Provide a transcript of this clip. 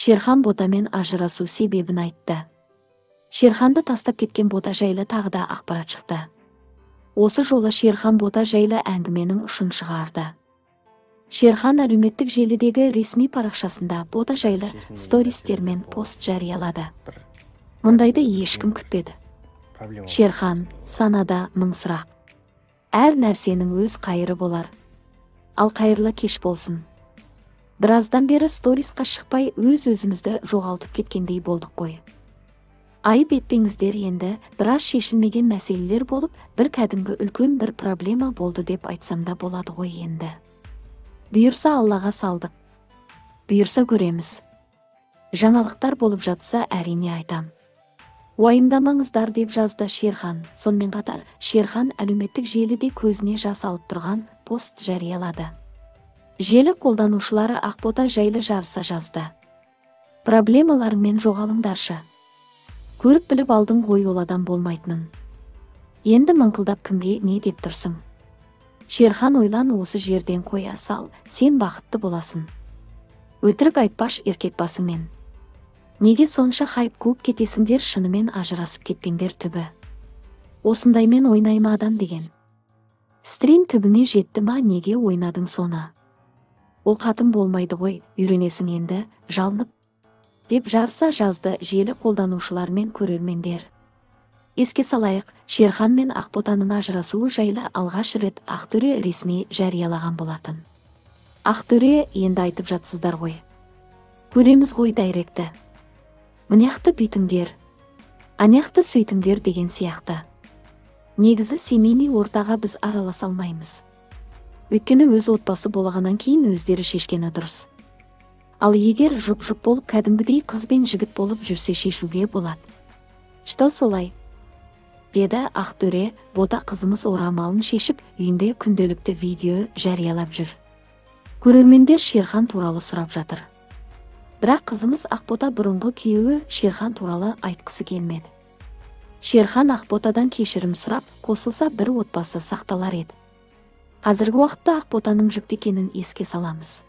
Шерхан Ботамен ажырасу себебін айтты. Шерханды тастап кеткен Бота жайлы тағы да ақпарат шықты. Осы жолы Шерхан Бота жайлы әңгіменің ұшын шығарды. Шерхан әлеуметтік желідегі ресми парақшасында Бота жайлы стористер мен пост жариялады. Мұндайды ешкім күтпеді. Шерхан, санада мың сұрақ. Әр нәрсенің өз қайыры болар. Ал қайырлы кеш болсын. Біраздан бері сторисқа шықпай өз-өзімізді жоғалтып кеткендей болдық қой. Айып етпеңіздер, енді біраз шешілмеген мәселелер болып, бір кәдімгі үлкен бір проблема болды деп айтсам да болады ғой енді. Бұйырса Аллаға салдық. Бұйырса көреміз. Жаңалықтар болып жатса әрине айтам. Уайымдамаңыздар деп жазды Шерхан. Сонымен қатар, Шерхан әлеуметтік желіде көзіне жас алып тұрған пост жариялады. Желі қолданушылары Ақбота жайлы жарыса жазды. Проблемаларыңмен жоғалыңдаршы. Көріп біліп алдың ғой ол адам болмайтынын. Енді мыңқылдап кімге не деп тұрсың? Шерхан, ойлан, осы жерден қоя сал, сен бақытты боласың. Өтірік айтпаш еркек басыңмен. Неге сонша хайп қуып кетесіңдер, шынымен ажырасып кетпеңдер түбі. Осындаймен ойнайма адам деген. Стрим түбіне жетті ма, неге ойнадың соны? Ол қатын болмайды ғой, үйренесің енді, жалынып, деп жарыса жазды желі қолданушылар мен көрермендер. Еске салайық, Шерхан мен Ақботаның ажырасуы жайлы алғаш рет Ақтөре ресми жариялаған болатын. Ақтөре, енді айтып жатсыздар ғой. Көреміз ғой дайректі. Мұняқты бүйтіңдер, аняқты сөйтіңдер деген сияқты. Негізі семейный ортаға біз араласа алмаймыз. Өйткені өз отбасы болғаннан кейін өздері шешкені дұрыс. Ал егер жұп-жұп болып кәдімгідей қыз бен жігіт болып жүрсе шешуге болады. Что солай? Деді Ақтөре. Бота қызымыз орамалын шешіп, үйінде күнделікті видео жариялап жүр. Көрермендер Шерхан туралы сұрап жатыр. Бірақ қызымыз Ақбота бұрынғы күйеуі Шерхан туралы айтқысы келмеді. Шерхан Ақботадан кешірім сұрап, қосылса бір отбасы сақталар еді. Қазіргі уақытта Ақботаның жүкті екенін еске саламыз.